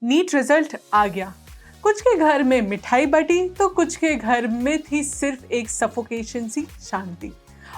NEET result आ गया। कुछ के घर में मिठाई बटी तो कुछ के घर में थी सिर्फ एक सफोकेशन सी शांति।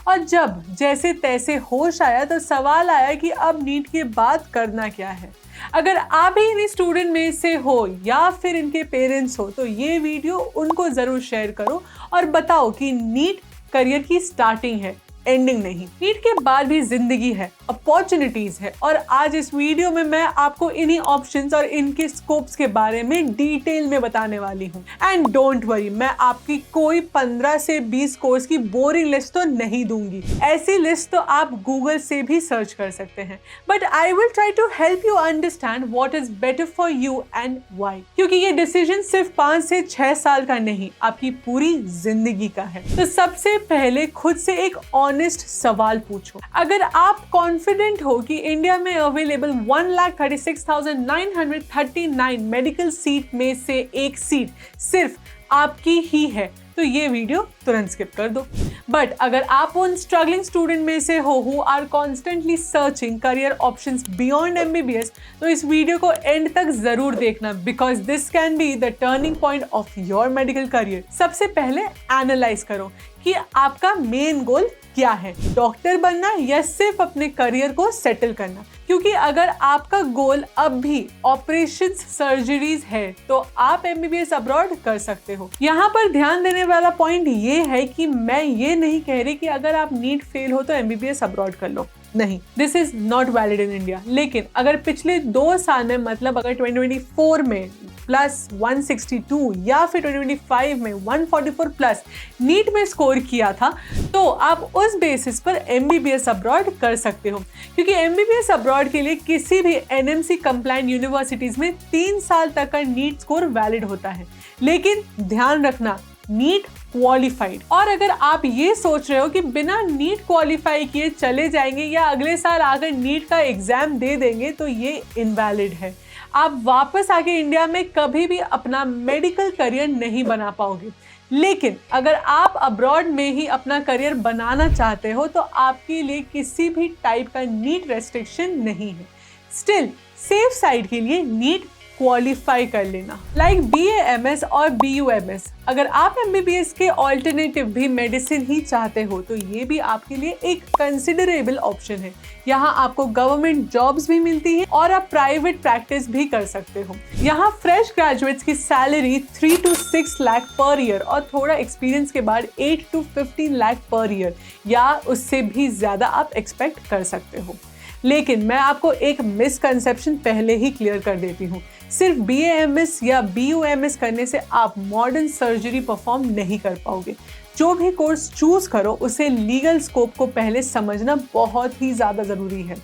और जब जैसे तैसे होश आया तो सवाल आया कि अब नीट के बाद करना क्या है। अगर आप भी इन स्टूडेंट में से हो या फिर इनके पेरेंट्स हो तो ये वीडियो उनको ज़रूर शेयर करो और बताओ कि नीट करियर की स्टार्टिंग है, एंडिंग नहीं। नीट के बाद भी जिंदगी है, अपॉर्चुनिटीज है और आज इस वीडियो में मैं आपको इन्हीं ऑप्शंस और इनके स्कोप्स के बारे में डिटेल में बताने वाली हूँ। एंड डोंट वरी, मैं आपकी कोई 15 से 20 कोर्स की बोरिंग लिस्ट तो नहीं दूंगी। ऐसी लिस्ट तो आप गूगल से भी सर्च कर सकते हैं, but I will try to help you understand what is better for you and why. क्योंकि ये डिसीजन सिर्फ 5 से 6 साल का नहीं, आपकी पूरी जिंदगी का है। तो सबसे पहले खुद से एक ऑनेस्ट सवाल पूछो। अगर आप कॉन्फिडेंट हो कि इंडिया में अवेलेबल 1,36,939 मेडिकल सीट में से एक सीट सिर्फ आपकी ही है तो ये वीडियो तुरंत स्किप कर दो। बट अगर आप उन स्ट्रगलिंग स्टूडेंट में से हो who are constantly searching career options beyond MBBS तो इस वीडियो को एंड तक जरूर देखना, because this can be the turning point of your medical career. सबसे पहले एनालाइज करो कि आपका मेन गोल क्या है, डॉक्टर बनना या सिर्फ अपने करियर को सेटल करना। क्योंकि अगर आपका गोल अब भी ऑपरेशंस सर्जरीज है तो आप MBBS अब्रॉड कर सकते हो। यहाँ पर ध्यान देने वाला पॉइंट ये है कि मैं ये नहीं कह रही कि अगर आप नीट फेल हो तो MBBS अब्रॉड कर लो, नहीं, this is not valid in India. लेकिन अगर पिछले 2 साल में, मतलब अगर 2024 में प्लस 162 या फिर 2025 में 144 प्लस नीट में स्कोर किया था तो आप उस बेसिस पर MBBS अब्रॉड कर सकते हो। क्योंकि MBBS अब्रॉड के लिए किसी भी NMC कंप्लाइंट यूनिवर्सिटीज में 3 साल तक का नीट स्कोर वैलिड होता है। लेकिन ध्यान रखना, नीट क्वालिफाइड। और अगर आप ये सोच रहे हो कि बिना नीट क्वालिफाई किए चले जाएंगे या अगले साल आकर नीट का एग्जाम दे देंगे तो ये इनवैलिड है। आप वापस आके इंडिया में कभी भी अपना मेडिकल करियर नहीं बना पाओगे। लेकिन अगर आप अब्रॉड में ही अपना करियर बनाना चाहते हो तो आपके लिए किसी भी टाइप का नीट रेस्ट्रिक्शन नहीं है। स्टिल सेफ साइड के लिए नीट क्वालिफाई कर लेना, लाइक BAMS और BUMS। अगर आप MBBS के ऑल्टरनेटिव भी मेडिसिन ही चाहते हो तो ये भी आपके लिए एक कंसिडरेबल ऑप्शन है। यहाँ आपको गवर्नमेंट जॉब्स भी मिलती है और आप प्राइवेट प्रैक्टिस भी कर सकते हो। यहाँ फ्रेश ग्रेजुएट्स की salary 3 to 6 lakh per year और थोड़ा एक्सपीरियंस के बाद 8 to 15 लाख पर ईयर या उससे भी ज़्यादा आप एक्सपेक्ट कर सकते हो। लेकिन मैं आपको एक मिसकंसेप्शन पहले ही क्लियर कर देती हूँ, सिर्फ BAMS या BUMS करने से आप मॉडर्न सर्जरी परफॉर्म नहीं कर पाओगे। जो भी कोर्स चूज करो उसे लीगल स्कोप को पहले समझना बहुत ही ज़्यादा ज़रूरी है।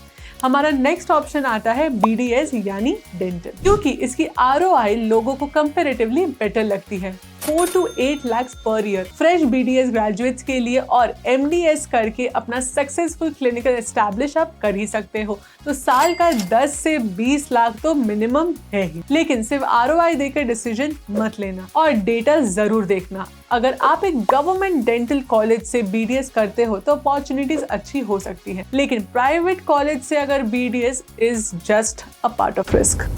हमारा नेक्स्ट ऑप्शन आता है BDS यानी डेंटल, क्योंकि इसकी ROI लोगों को कंपैरेटिवली बेटर लगती है। 4 to 8 lakh per year fresh BDS graduates के लिए और MDS करके अपना सक्सेसफुल क्लिनिकल एस्टैब्लिश आप कर ही सकते हो तो साल का 10 से 20 लाख तो मिनिमम है ही। लेकिन सिर्फ ROI देकर डिसीजन मत लेना और डेटा जरूर देखना। अगर आप एक गवर्नमेंट डेंटल कॉलेज से BDS करते हो तो अपॉर्चुनिटीज अच्छी हो सकती है, लेकिन प्राइवेट कॉलेज से अगर BDS is just a part of risk.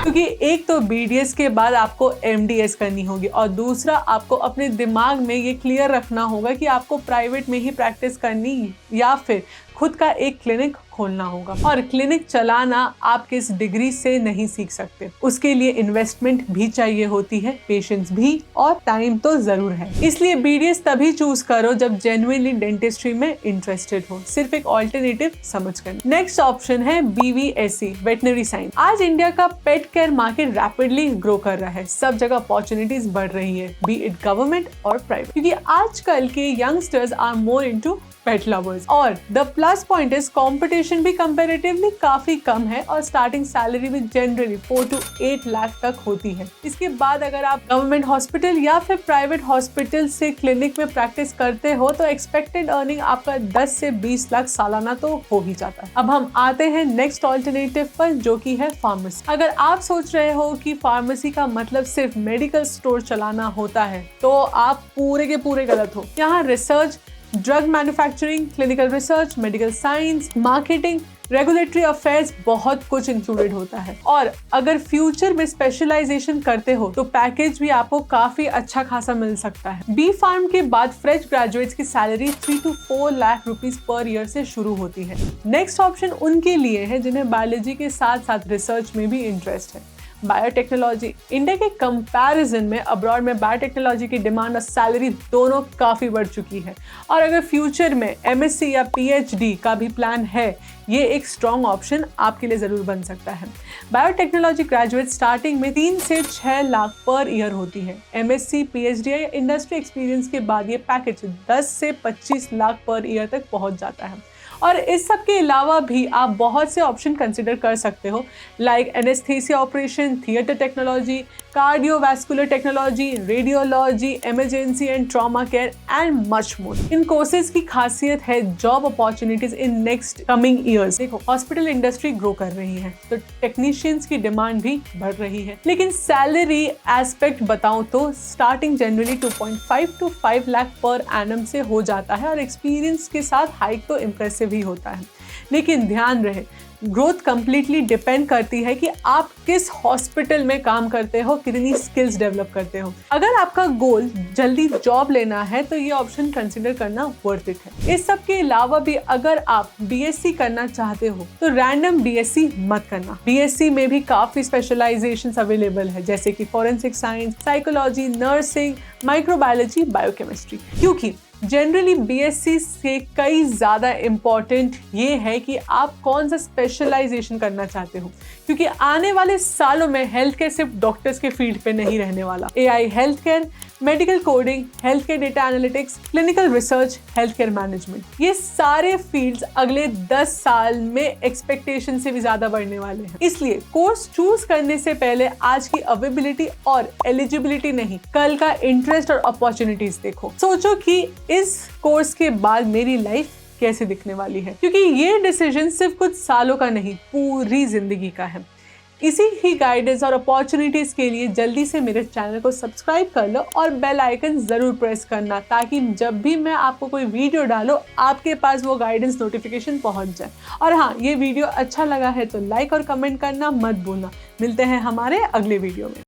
क्योंकि एक तो BDS के बाद आपको MDS करनी होगी और दूसरा आपको अपने दिमाग में ये क्लियर रखना होगा कि आपको प्राइवेट में ही प्रैक्टिस करनी या फिर खुद का एक क्लिनिक खोलना होगा। और क्लिनिक चलाना आप किस डिग्री से नहीं सीख सकते, उसके लिए इन्वेस्टमेंट भी चाहिए होती है, पेशेंस भी और टाइम तो जरूर है। इसलिए BDS तभी चूज करो जब जेन्युइनली डेंटिस्ट्री में इंटरेस्टेड हो, सिर्फ एक ऑल्टरनेटिव समझ कर। नेक्स्ट ऑप्शन है BVSC वेटनरी साइंस। आज इंडिया का pet care market rapidly grow कर रहा है, सब जगह अपॉर्चुनिटीज बढ़ रही है, बी इट गवर्नमेंट और प्राइवेट, क्योंकि आजकल के youngsters are more into pet lovers. और the plus point is competition भी कंपैरेटिवली काफी कम है और स्टार्टिंग सैलरी भी जनरली 4 to 8 लाख तक होती है। इसके बाद अगर आप गवर्नमेंट हॉस्पिटल या फिर प्राइवेट हॉस्पिटल से क्लिनिक में प्रैक्टिस करते हो तो एक्सपेक्टेड अर्निंग आपका 10 से 20 लाख सालाना तो हो ही जाता है। अब हम आते हैं नेक्स्ट ऑल्टरनेटिव पर, जो कि है फार्मेसी। अगर आप सोच रहे हो कि फार्मेसी का मतलब सिर्फ मेडिकल स्टोर चलाना होता है तो आप पूरे के पूरे गलत हो। यहाँ research, drug manufacturing, clinical research, medical science, marketing regulatory affairs, बहुत कुछ इंक्लूडेड होता है। और अगर फ्यूचर में स्पेशलाइजेशन करते हो तो पैकेज भी आपको काफी अच्छा खासा मिल सकता है। बी फार्म के बाद फ्रेश ग्रेजुएट्स की salary 3 to 4 lakh rupees per year से शुरू होती है। नेक्स्ट ऑप्शन उनके लिए है जिन्हें बायोलॉजी के साथ साथ रिसर्च में भी इंटरेस्ट है। बायोटेक्नोलॉजी, इंडिया के कंपैरिजन में अब्रॉड में बायोटेक्नोलॉजी की डिमांड और सैलरी दोनों काफ़ी बढ़ चुकी है। और अगर फ्यूचर में एमएससी या पीएचडी का भी प्लान है, ये एक स्ट्रॉन्ग ऑप्शन आपके लिए ज़रूर बन सकता है। बायोटेक्नोलॉजी ग्रेजुएट स्टार्टिंग में 3 से 6 लाख पर ईयर होती है। एमएससी, पीएचडी या इंडस्ट्री एक्सपीरियंस के बाद ये पैकेज 10 से 25 लाख पर ईयर तक पहुंच जाता है। और इस सब के अलावा भी आप बहुत से ऑप्शन कंसिडर कर सकते हो, like anaesthesia operation, theatre technology, cardiovascular technology, radiology, emergency and trauma care and much more. In courses की खासियत है job opportunities in next coming years. देखो, हॉस्पिटल इंडस्ट्री ग्रो कर रही है तो टेक्नीशियंस की डिमांड भी बढ़ रही है, लेकिन सैलरी एस्पेक्ट बताऊं तो starting generally 2.5 to 5 lakh per annum से हो जाता है और एक्सपीरियंस के साथ हाइक तो इम्प्रेसिव ही होता है। लेकिन ध्यान रहे, ग्रोथ कंप्लीटली डिपेंड करती है कि आप किस हॉस्पिटल में काम करते हो, कितनी स्किल्स डेवलप करते हो। अगर आपका गोल जल्दी जॉब लेना है तो ये ऑप्शन कंसिडर करना वर्थ इट है। इस सब के अलावा भी अगर आप बीएससी करना चाहते हो तो रैंडम बीएससी मत करना। बीएससी में भी काफी स्पेशलाइजेशंस अवेलेबल है, जैसे कि forensic science, psychology, nursing, microbiology, biochemistry. क्योंकि जनरली बीएससी से कई ज़्यादा इम्पॉर्टेंट ये है कि आप कौन सा स्पेशलाइजेशन करना चाहते हो, क्योंकि आने वाले सालों में हेल्थ केयर सिर्फ डॉक्टर्स के फील्ड पे नहीं रहने वाला। AI health care, medical coding, health care data analytics, clinical research, health care management, ये सारे फील्ड्स अगले 10 साल में एक्सपेक्टेशन से भी ज़्यादा बढ़ने वाले हैं। इसलिए कोर्स चूज करने से पहले आज की अवेलेबिलिटी और एलिजिबिलिटी नहीं, कल का इंटरेस्ट और अपॉर्चुनिटीज देखो। सोचो कि इस कोर्स के बाद मेरी लाइफ कैसे दिखने वाली है, क्योंकि ये डिसीजन सिर्फ कुछ सालों का नहीं, पूरी जिंदगी का है। इसी ही गाइडेंस और अपॉर्चुनिटीज के लिए जल्दी से मेरे चैनल को सब्सक्राइब कर लो और बेल आइकन जरूर प्रेस करना, ताकि जब भी मैं आपको कोई वीडियो डालो आपके पास वो गाइडेंस नोटिफिकेशन पहुंच जाए। और हाँ, ये वीडियो अच्छा लगा है तो लाइक और कमेंट करना मत भूलना। मिलते हैं हमारे अगले वीडियो में।